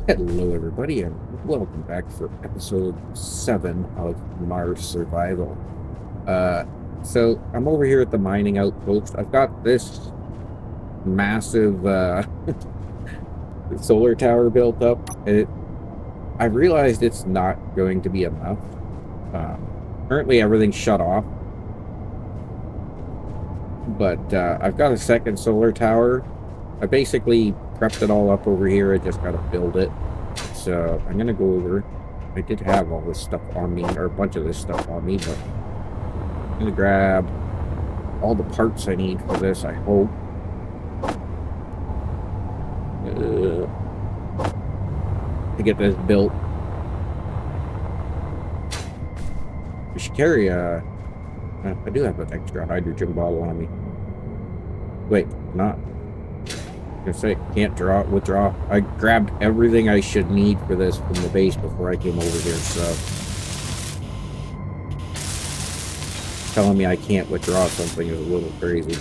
Hello, everybody, and welcome back for episode 7 of Mars Survival. So I'm over here at the mining outpost. I've got this massive solar tower built up. I realized it's not going to be enough. Currently, everything's shut off, but I've got a second solar tower. I basically prepped it all up over here. I just got to build it. So I'm gonna go over. I did have all this stuff on me, or a bunch of this stuff on me, but I'm gonna grab all the parts I need for this, I hope. To get this built. We should carry I do have an extra hydrogen bottle on me. Wait, not. I was gonna say, can't withdraw. I grabbed everything I should need for this from the base before I came over here, so. Telling me I can't withdraw something is a little crazy.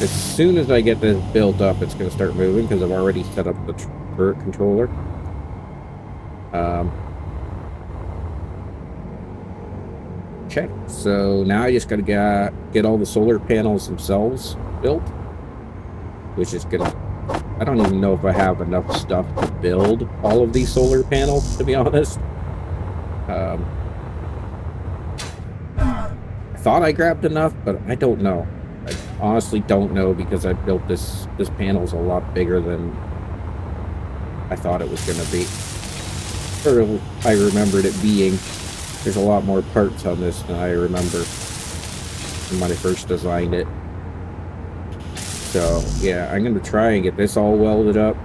As soon as I get this built up, it's going to start moving because I've already set up the turret controller. Okay, so now I just got to get all the solar panels themselves built, which is going to... I don't even know if I have enough stuff to build all of these solar panels, to be honest. I thought I grabbed enough, but I don't know. I honestly don't know because I built this panel's a lot bigger than I thought it was going to be. Or I remembered it being. There's a lot more parts on this than I remember when I first designed it. So, yeah, I'm going to try and get this all welded up.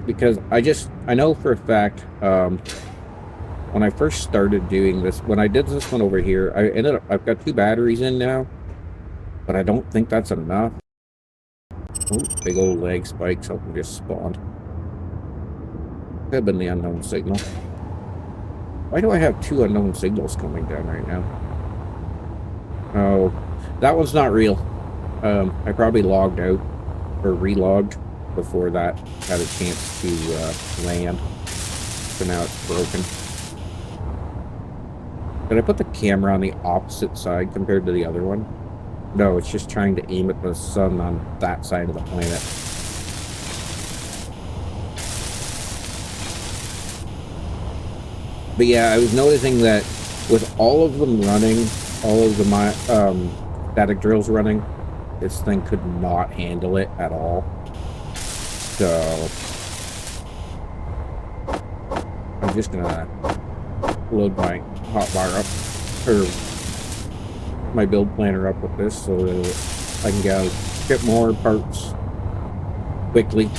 Because I know for a fact, when I first started doing this, when I did this one over here, I've got 2 batteries in now, but I don't think that's enough. Oh, big old lag spike, something just spawned. Could have been the unknown signal. Why do I have 2 unknown signals coming down right now? Oh, that one's not real. I probably logged out, or relogged, before that had a chance to land. So now it's broken. Did I put the camera on the opposite side compared to the other one? No, it's just trying to aim at the sun on that side of the planet. But yeah, I was noticing that with all of them running, all of the static drills running, this thing could not handle it at all. So I'm just gonna load my hotbar up, or my build planner up with this, so that I can get more parts quickly.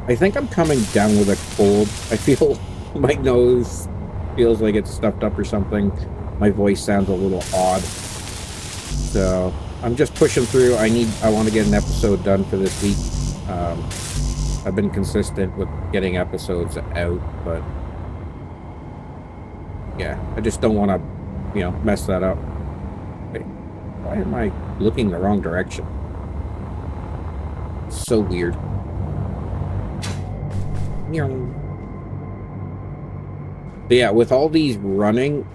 I think I'm coming down with a cold. I feel my nose feels like it's stuffed up or something. My voice sounds a little odd. So I'm just pushing through. I want to get an episode done for this week. I've been consistent with getting episodes out, but yeah, I just don't want to, mess that up. Wait, why am I looking the wrong direction? So weird. But yeah, with all these running,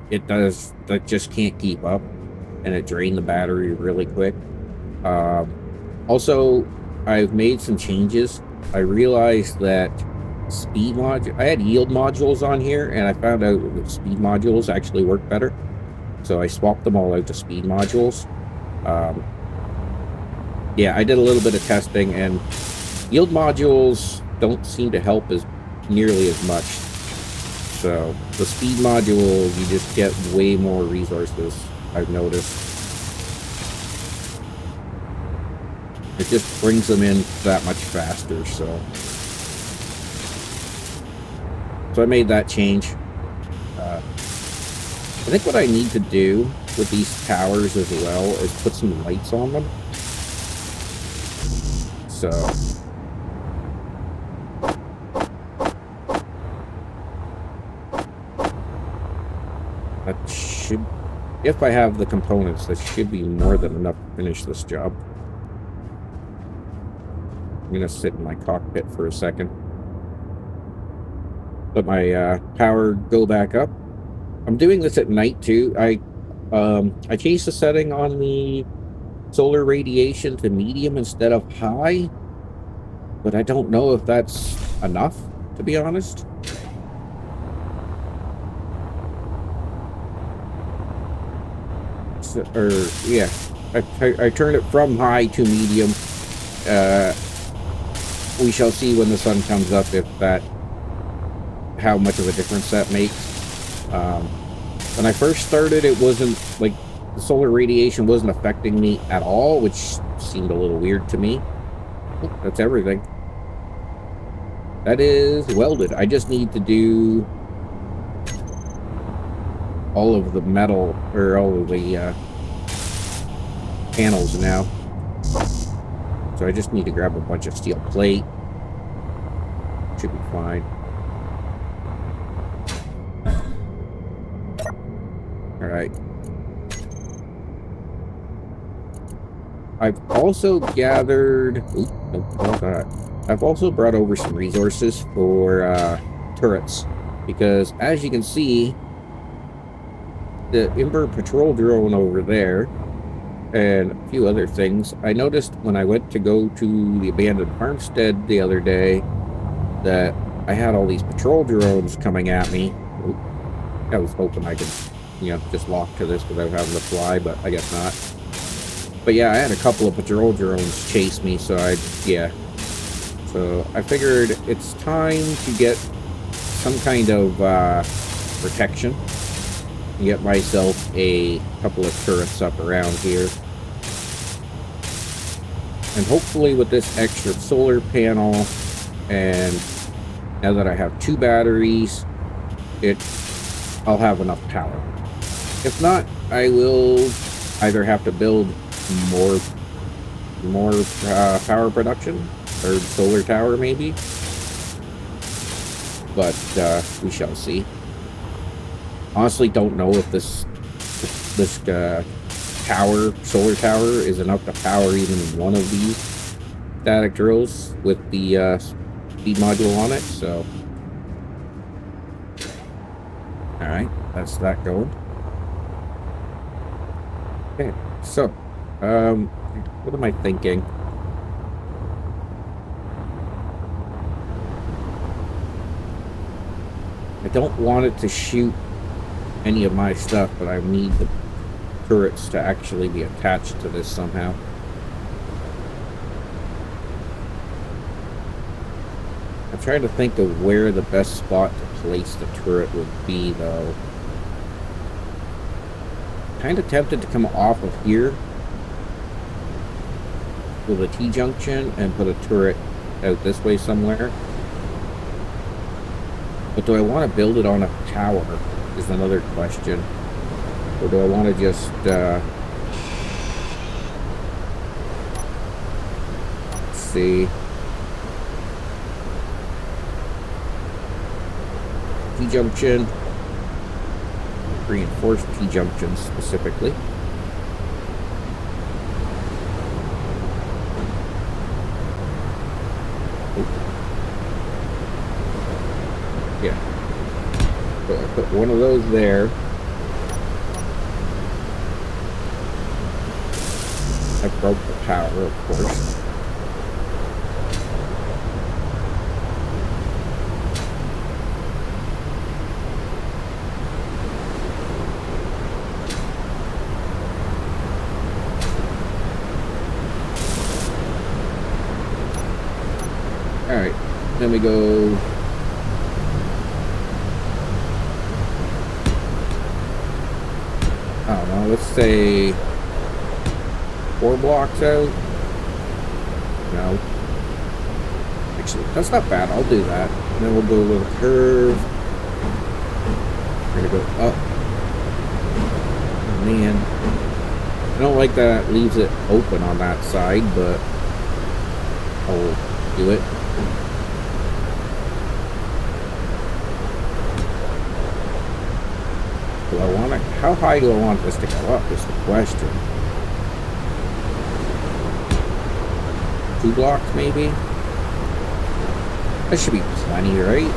that just can't keep up, and it drained the battery really quick. Also, I've made some changes. I realized that I had yield modules on here, and I found out that speed modules actually work better. So I swapped them all out to speed modules. Yeah, I did a little bit of testing, and yield modules don't seem to help nearly as much. So the speed module, you just get way more resources, I've noticed. It just brings them in that much faster, so I made that change. I think what I need to do with these towers as well is put some lights on them. So that should, if I have the components, that should be more than enough to finish this job. I'm gonna sit in my cockpit for a second. Let my power go back up. I'm doing this at night too. I changed the setting on the solar radiation to medium instead of high, but I don't know if that's enough, to be honest. So, yeah, I turned it from high to medium. We shall see when the sun comes up if that, how much of a difference that makes. When I first started, it wasn't like the solar radiation wasn't affecting me at all, which seemed a little weird to me. Oh, that's everything. That is welded. I just need to do all of the metal, or all of the panels now. So I just need to grab a bunch of steel plate. Should be fine. Alright. I've also gathered... Oop, nope, not that. I've also brought over some resources for turrets. Because, as you can see, the Ember patrol drone over there, and a few other things, I noticed when I went to go to the abandoned farmstead the other day that I had all these patrol drones coming at me. Oop, I was hoping I could, you know, just lock to this without having to fly, but I guess not. But yeah, I had a couple of patrol drones chase me, so yeah. So I figured it's time to get some kind of protection. And get myself a couple of turrets up around here. And hopefully with this extra solar panel, and now that I have 2 batteries, I'll have enough power. If not, I will either have to build more power production, or solar tower maybe. But we shall see. Honestly, don't know if this solar tower is enough to power even one of these static drills with the speed module on it. So, all right, that's that going. Okay, so what am I thinking? I don't want it to shoot any of my stuff, but I need the turrets to actually be attached to this somehow. I'm trying to think of where the best spot to place the turret would be, though. Kind of tempted to come off of here with a T-junction and put a turret out this way somewhere. But do I want to build it on a tower is another question. Or do I want to just let's see, T-junction, reinforced T-junction specifically. Yeah. So I put one of those there. I broke the power, of course. Alright, then we go... I don't know, let's say 4 blocks out. No. Actually, that's not bad. I'll do that. And then we'll do a little curve. We're gonna go up. man. I don't like that it leaves it open on that side, but I'll do it. Do I want to? How high do I want this to go up? Is the question. 2 blocks, maybe. That should be plenty, right?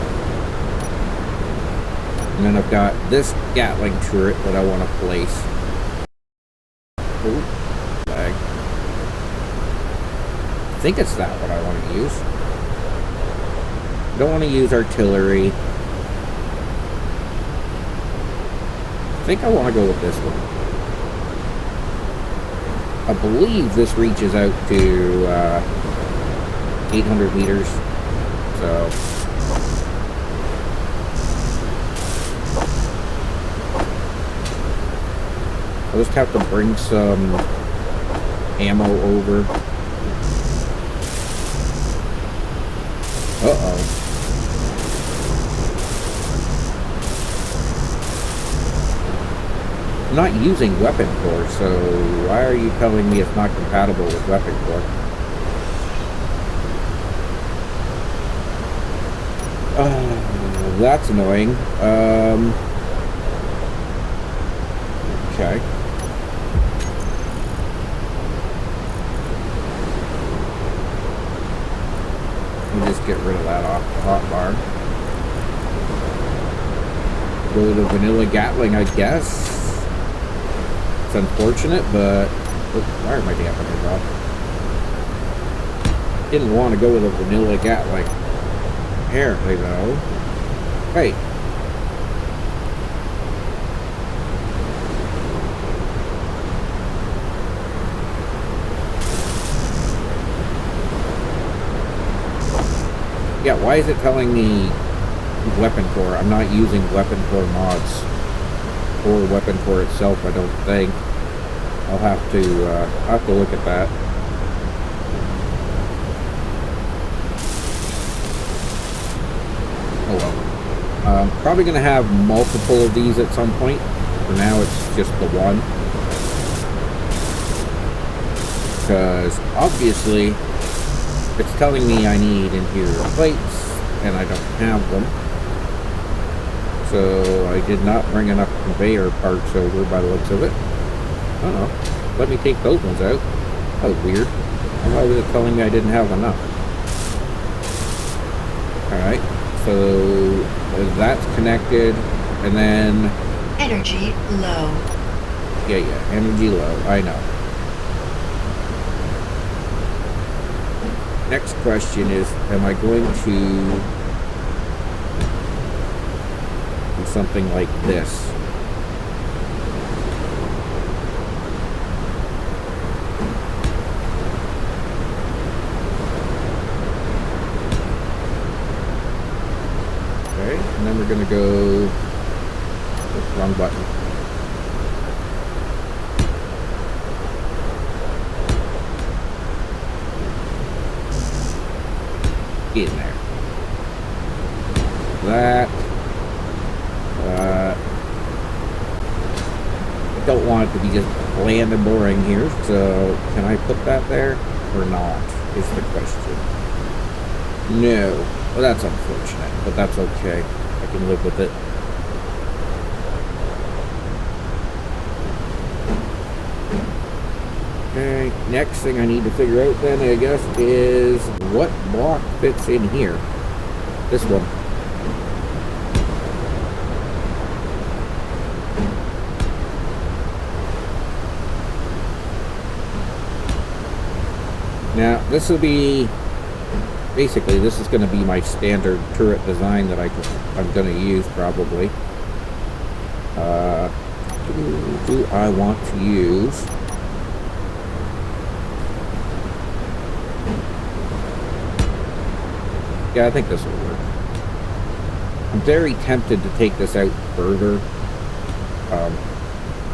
And then I've got this Gatling turret that I want to place. Oh, lag. I think it's that what I want to use. I don't want to use artillery. I think I want to go with this one. I believe this reaches out to 800 meters. So I'll just have to bring some ammo over. Uh-oh. I'm not using weapon core, so why are you telling me it's not compatible with weapon core? That's annoying. Okay. Let me just get rid of that off the hotbar. Go to the vanilla Gatling, I guess. It's unfortunate, but why are my dampeners off? Didn't want to go with a vanilla Gatling. Apparently, though. Hey. Yeah, why is it telling me weapon core? I'm not using weapon core mods. Or weapon core itself, I don't think. I'll have to look at that. Oh well. Probably going to have multiple of these at some point. For now, it's just the one. Because, obviously, it's telling me I need interior plates, and I don't have them. So, I did not bring enough conveyor parts over by the looks of it. Uh-oh. Let me take those ones out. That was weird. Why was it telling me I didn't have enough? Alright. So that's connected, and then energy low. Yeah, energy low. I know. Next question is, am I going to do something like this? And then we're going to go, wrong button. In there. That. I don't want it to be just bland and boring here, so can I put that there or not, is the question. No. Well, that's unfortunate, but that's okay. I can live with it. Okay, next thing I need to figure out then, I guess, is what block fits in here. This one. Now, this will be... Basically, this is going to be my standard turret design that I'm going to use, probably. Do I want to use... Yeah, I think this will work. I'm very tempted to take this out further.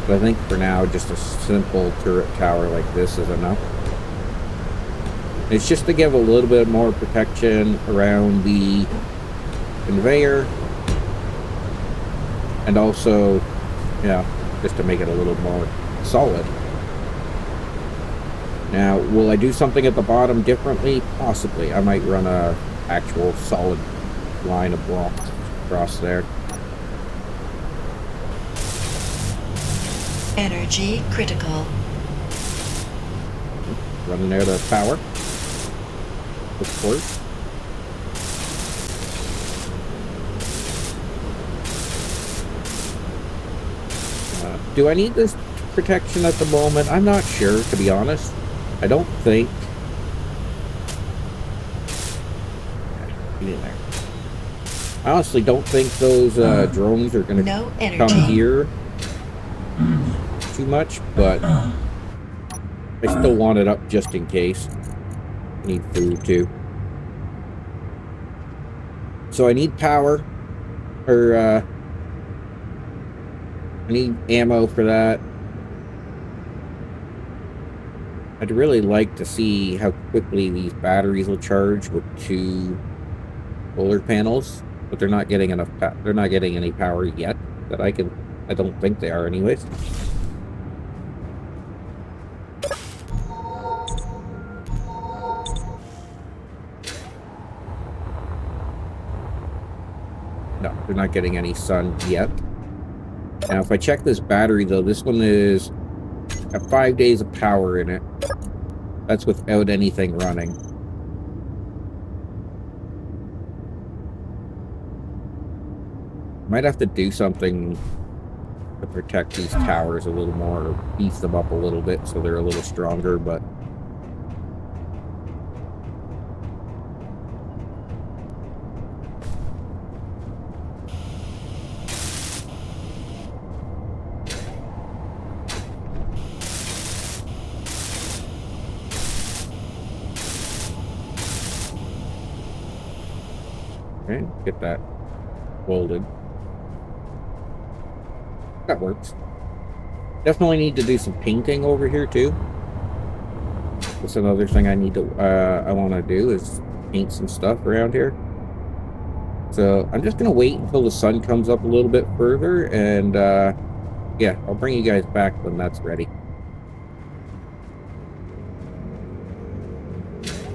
But I think for now, just a simple turret tower like this is enough. It's just to give a little bit more protection around the conveyor. And also, yeah, just to make it a little more solid. Now, will I do something at the bottom differently? Possibly. I might run a actual solid line of blocks across there. Energy critical. Running out of power. Of course. Do I need this protection at the moment? I'm not sure, to be honest. I don't think. Get in there. I honestly don't think those drones are going No to come energy. here too much, but I still want it up just in case. I need food too. So I need power, or I need ammo for that. I'd really like to see how quickly these batteries will charge with 2 solar panels, but they're not getting enough. They're not getting any power yet that I can. I don't think they are, anyways. No, they're not getting any sun yet. Now, if I check this battery, though, this one is got 5 days of power in it. That's without anything running. Might have to do something to protect these towers a little more, or beef them up a little bit so they're a little stronger, but... Okay, get that folded. That works. Definitely need to do some painting over here too. That's another thing I need to I want to do is paint some stuff around here. So I'm just gonna wait until the sun comes up a little bit further, and yeah, I'll bring you guys back when that's ready.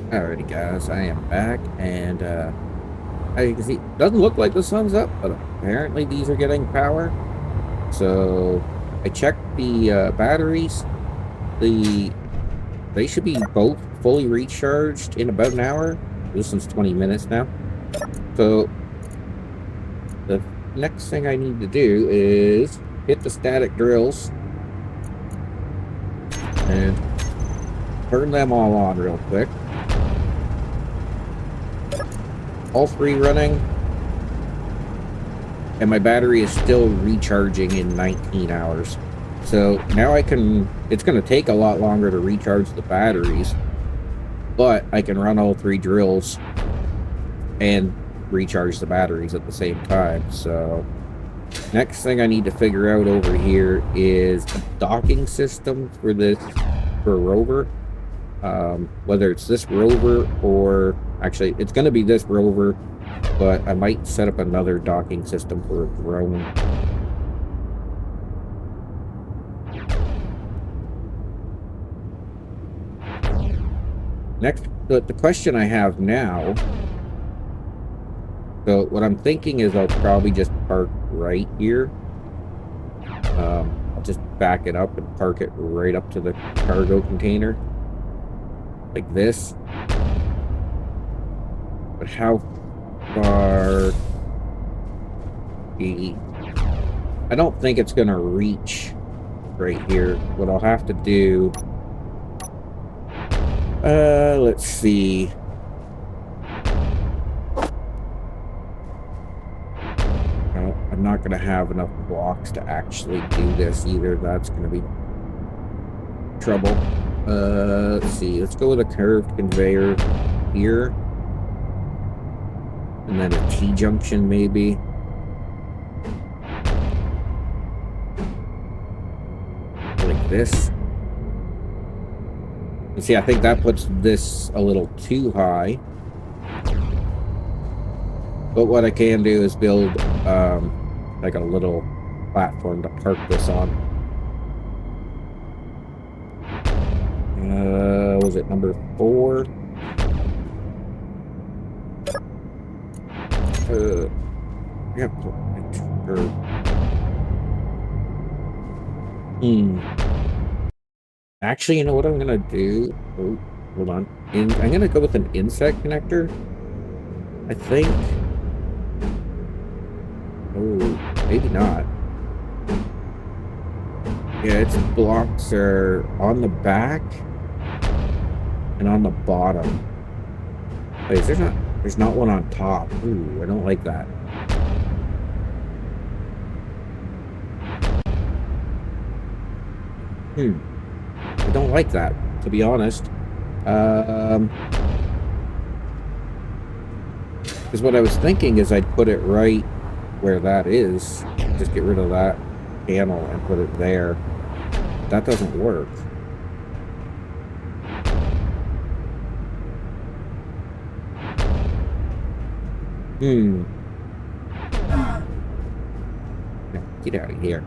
Alrighty guys, I am back, and as you can see, it doesn't look like the sun's up, but apparently these are getting power. So I checked the batteries. They should be both fully recharged in about an hour. This one's 20 minutes now. So the next thing I need to do is hit the static drills and turn them all on real quick. All 3 running, and my battery is still recharging in 19 hours. So now I can, it's going to take a lot longer to recharge the batteries, but I can run all 3 drills and recharge the batteries at the same time. So next thing I need to figure out over here is a docking system for this, for a rover. Whether it's this rover or actually it's going to be this rover, but I might set up another docking system for a drone. Next, the question I have now, so what I'm thinking is I'll probably just park right here. I'll just back it up and park it right up to the cargo container. Like this. But how far... I don't think it's going to reach right here. What I'll have to do... let's see. I'm not going to have enough blocks to actually do this either. That's going to be trouble. Let's see. Let's go with a curved conveyor here. And then a T-junction, maybe. Like this. And see, I think that puts this a little too high. But what I can do is build, like a little platform to park this on. Was it number 4? Yeah. Sure. Actually, you know what I'm gonna do? Oh, hold on. I'm gonna go with an insect connector. I think. Oh, maybe not. Yeah, its blocks are on the back and on the bottom. Wait, is there not? There's not one on top. Ooh, I don't like that. I don't like that, to be honest. Because what I was thinking is I'd put it right where that is. Just get rid of that panel and put it there. But that doesn't work. Get out of here.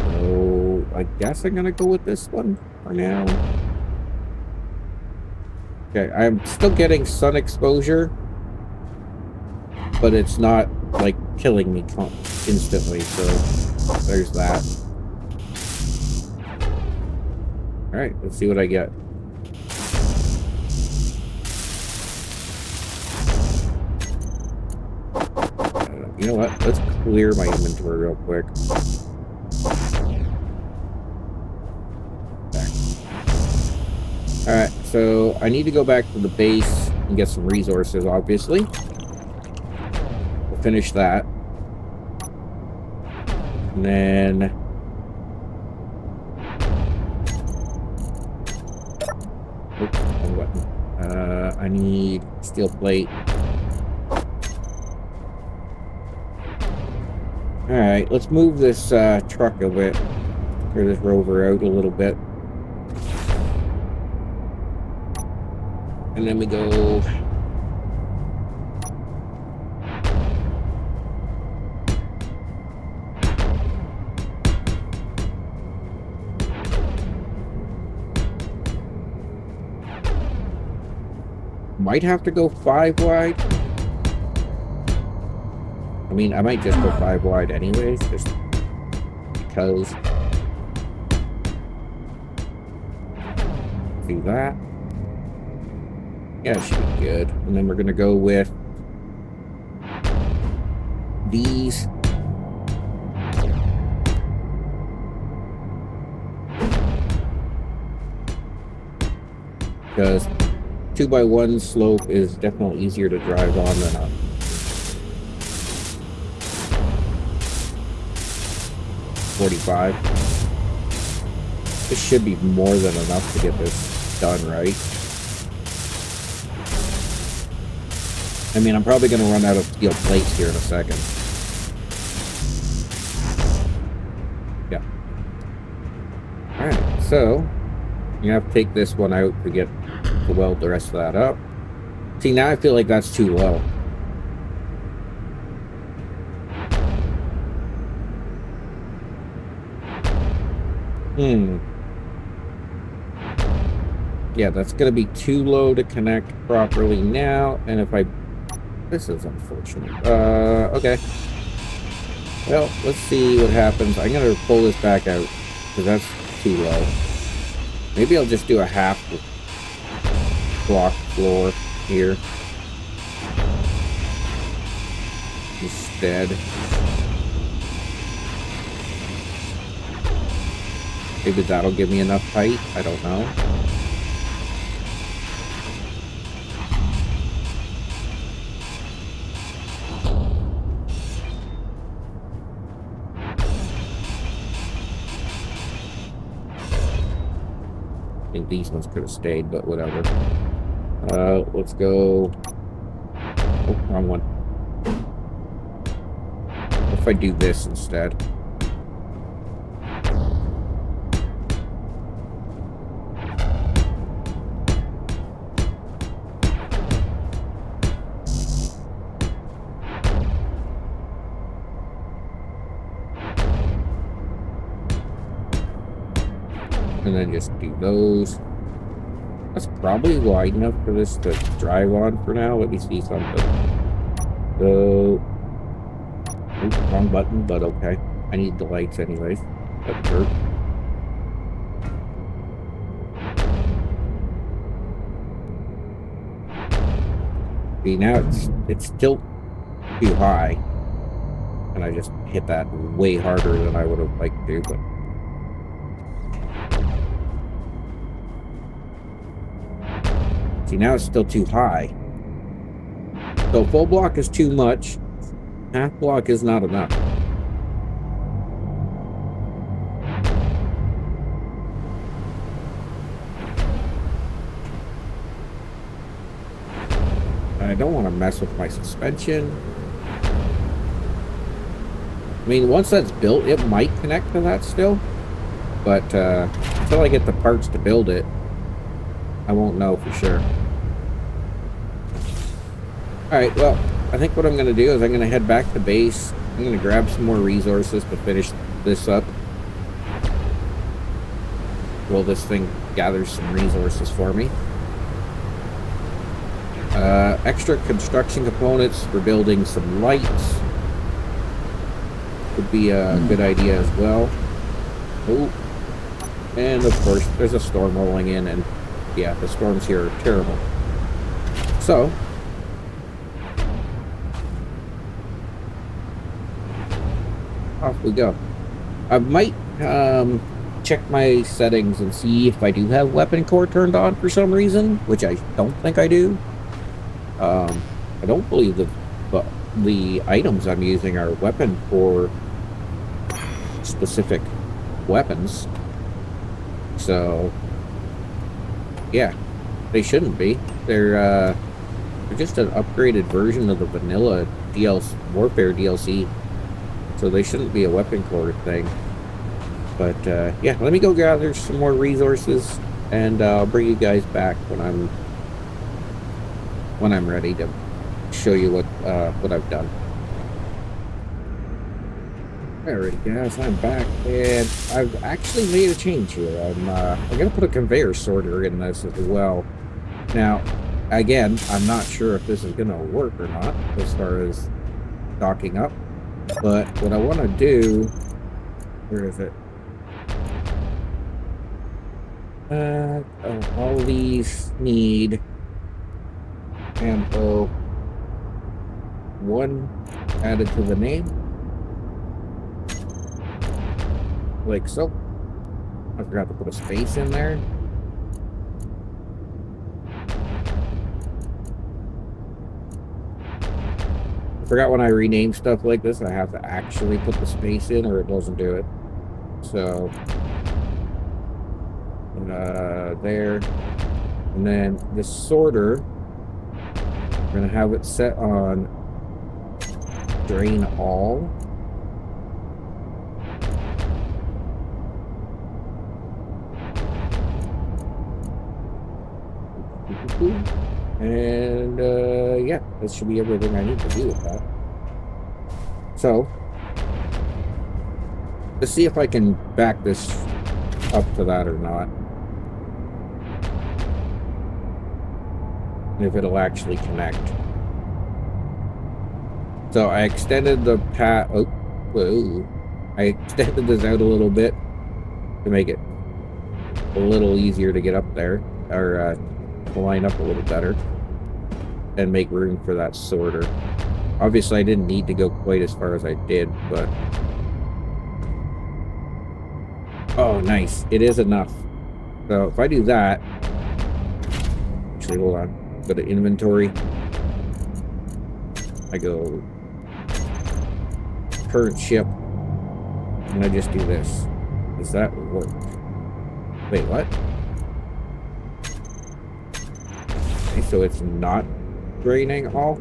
So I guess I'm gonna go with this one for now. Okay, I'm still getting sun exposure, but it's not like killing me instantly, so there's that. Alright, let's see what I get. You know what? Let's clear my inventory real quick. Alright, so I need to go back to the base and get some resources, obviously. We'll finish that. And then... Oops, wrong button. I need steel plate. Alright, let's move this truck a bit, or this rover out a little bit. And then we go... Might have to go 5 wide. I mean, I might just go 5 wide anyways, just because. Do that. Yeah, it should be good. And then we're gonna go with these. Because 2x1 slope is definitely easier to drive on than a 45. This should be more than enough to get this done right. I mean, I'm probably going to run out of steel plates here in a second. Yeah. Alright, so you have to take this one out to get to weld the rest of that up. See, now I feel like that's too low. Yeah, that's going to be too low to connect properly now. And if I... This is unfortunate. Okay. Well, let's see what happens. I'm going to pull this back out because that's too low. Maybe I'll just do a half block floor here instead. Maybe that'll give me enough height. I don't know. I think these ones could have stayed, but whatever. Let's go. Oh, wrong one. What if I do this instead? And then just do those. That's probably wide enough for this to drive on for now. Let me see something. So, oops, wrong button, but okay. I need the lights anyways. Doesn't hurt. See, now it's still too high. And I just hit that way harder than I would have liked to, but see, now it's still too high. So full block is too much. Half block is not enough. I don't want to mess with my suspension. I mean, once that's built, it might connect to that still. But until I get the parts to build it, I won't know for sure. Alright, well, I think what I'm going to do is I'm going to head back to base. I'm going to grab some more resources to finish this up. Well, this thing gathers some resources for me. Extra construction components for building some lights would be a good idea as well. Oh, and of course, there's a storm rolling in, and yeah, the storms here are terrible. So, off we go. I might check my settings and see if I do have weapon core turned on for some reason, which I don't think I do. I don't believe the items I'm using are weapon for specific weapons. So, yeah, they shouldn't be. They're just an upgraded version of the vanilla Warfare DLC. So they shouldn't be a weapon core thing. But, yeah, let me go gather some more resources, and I'll bring you guys back when I'm ready to show you what I've done. Alright guys, I'm back, and I've actually made a change here. I'm gonna put a conveyor sorter in this as well. Now, again, I'm not sure if this is gonna work or not as far as docking up, but what I want to do, where is it? All these need ammo 1 added to the name, like so. I forgot to put a space in there. I forgot when I rename stuff like this, I have to actually put the space in or it doesn't do it. So, there. And then the sorter, we're going to have it set on drain all. And yeah, that should be everything I need to do with that. So, let's see if I can back this up to that or not. And if it'll actually connect. So I extended the path. Oh, whoa. I extended this out a little bit to make it a little easier to get up there, or to line up a little better and make room for that sorter. Obviously, I didn't need to go quite as far as I did, but oh, nice. It is enough. So if I do that, actually, hold on. Go to inventory. I go current ship, and I just do this. Does that work? Wait, what? Okay, so it's not draining all?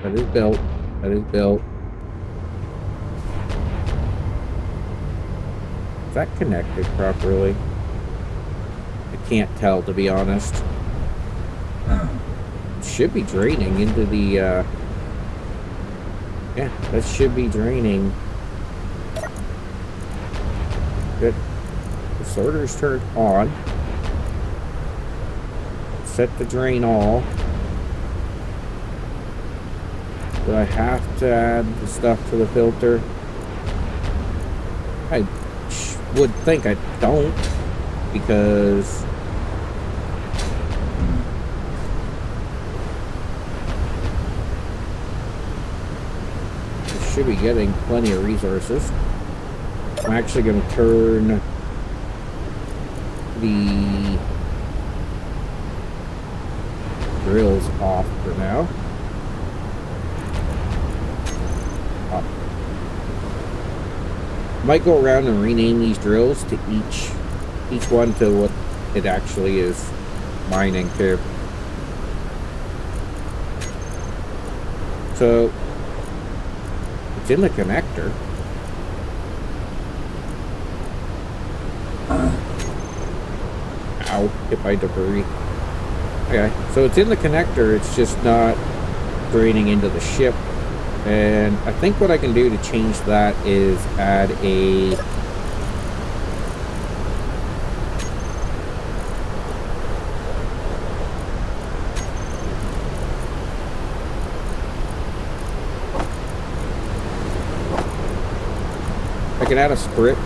That is built. That is built. Is that connected properly? I can't tell, to be honest. It should be draining into the, yeah, that should be draining Good. The sorter's turned on. Set the drain all. Do I have to add the stuff to the filter? I would think I don't, because I should be getting plenty of resources. I'm actually going to turn the drills off for now. Might go around and rename these drills to each one to what it actually is mining to. So it's in the connector. Ow, hit by debris. Okay, so it's in the connector, it's just not draining into the ship. And I think what I can do to change that is add a script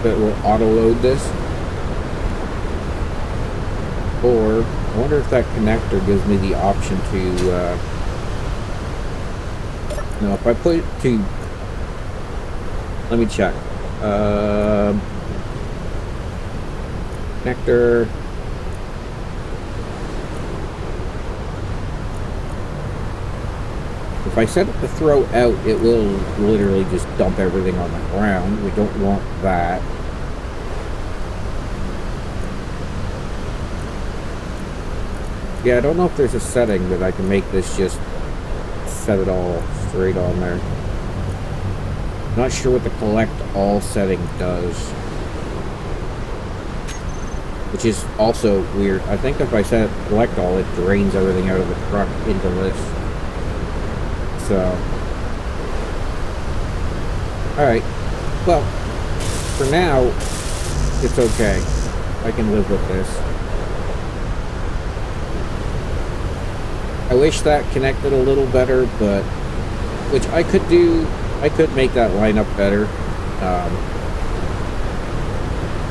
that will auto-load this. Or I wonder if that connector gives me the option to no, if I put it to, let me check. Connector. If I set it to throw out, it will literally just dump everything on the ground. We don't want that. Yeah, I don't know if there's a setting that I can make this just set it all straight on there. Not sure what the collect all setting does, which is also weird. I think if I set collect all, it drains everything out of the truck into this. So, alright, well, for now it's okay. I can live with this. I wish that connected a little better, but which I could do. I could make that line up better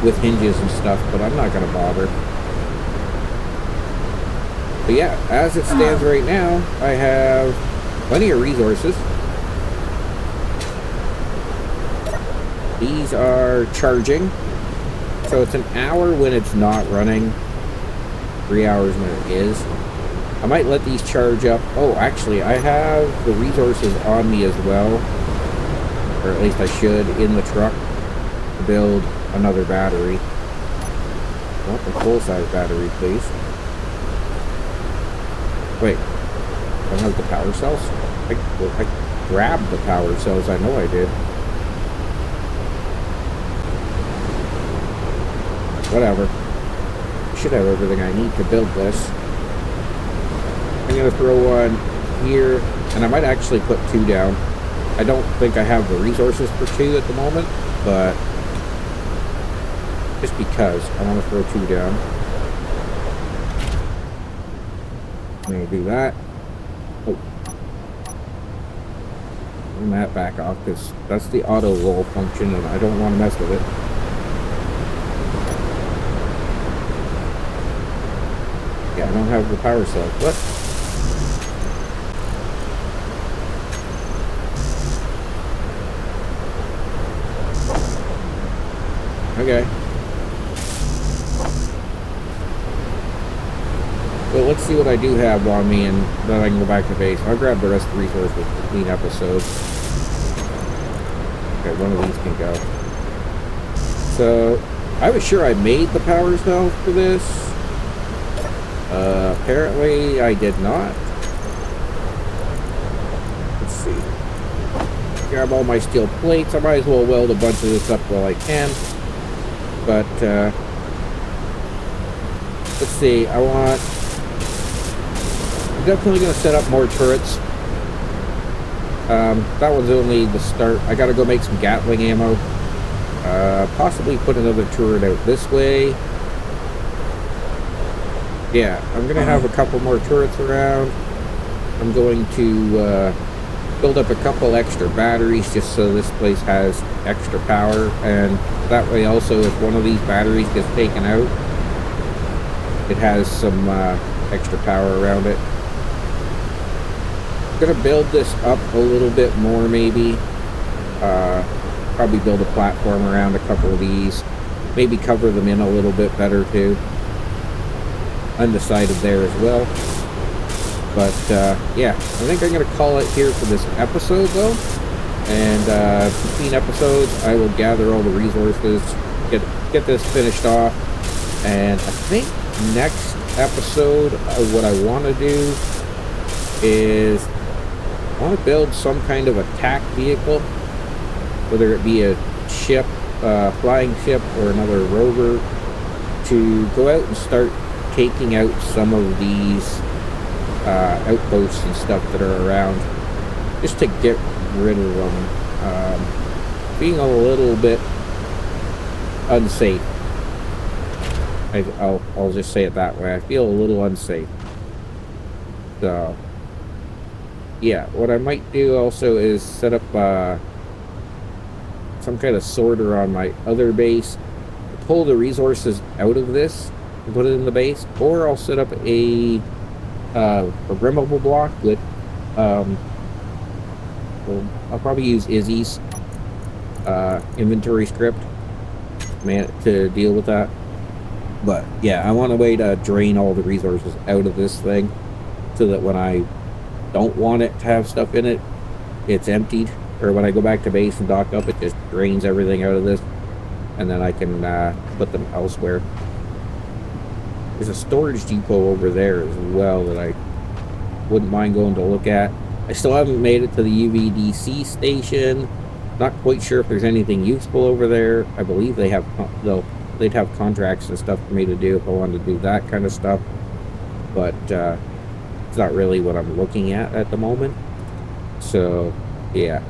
with hinges and stuff, but I'm not going to bother. But yeah, as it stands right now, I have plenty of resources. These are charging, so it's an hour when it's not running, 3 hours when it is. I might let these charge up. Oh, actually, I have the resources on me as well, or at least I should, in the truck to build another battery. I want the full-size battery, please. Wait, I don't have the power cells? I grabbed the power cells, I know I did. Whatever. I should have everything I need to build this. I'm going to throw one here, and I might actually put 2 down. I don't think I have the resources for 2 at the moment, but just because I want to throw 2 down. I'm going to do that. Oh. Turn that back off, because that's the auto roll function, and I don't want to mess with it. Yeah, I don't have the power cell. What? Okay. Well, let's see what I do have on me, and then I can go back to base. I'll grab the rest of the resources between episodes. Okay, one of these can go. So, I was sure I made the power cell for this. Apparently I did not. Let's see. Grab all my steel plates. I might as well weld a bunch of this up while I can. But, let's see, I'm definitely going to set up more turrets. That was only the start. I got to go make some Gatling ammo. Possibly put another turret out this way. Yeah, I'm gonna have a couple more turrets around. I'm going to build up a couple extra batteries just so this place has extra power, and that way also if one of these batteries gets taken out, it has some extra power around it. I'm gonna build this up a little bit more, maybe. Probably build a platform around a couple of these. Maybe cover them in a little bit better too. Undecided there as well. But yeah, I think I'm going to call it here for this episode though. And between episodes, I will gather all the resources, get this finished off. And I think next episode, what I want to do is I want to build some kind of attack vehicle, whether it be a ship, flying ship, or another rover, to go out and start taking out some of these outposts and stuff that are around, just to get rid of them. Being a little bit unsafe. I'll just say it that way. I feel a little unsafe. So yeah, what I might do also is set up some kind of sorter on my other base, pull the resources out of this and put it in the base, or I'll set up a programmable block with well, I'll probably use Izzy's inventory script to deal with that. But yeah, I want a way to drain all the resources out of this thing so that when I don't want it to have stuff in it, it's emptied. Or when I go back to base and dock up, it just drains everything out of this, and then I can put them elsewhere. There's a storage depot over there as well that I wouldn't mind going to look at. I still haven't made it to the UVDC station. Not quite sure if there's anything useful over there. I believe they'd have contracts and stuff for me to do if I wanted to do that kind of stuff. But it's not really what I'm looking at the moment. So yeah.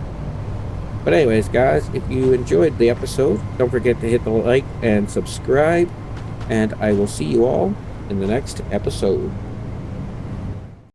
But anyways, guys, if you enjoyed the episode, don't forget to hit the like and subscribe, and I will see you all in the next episode.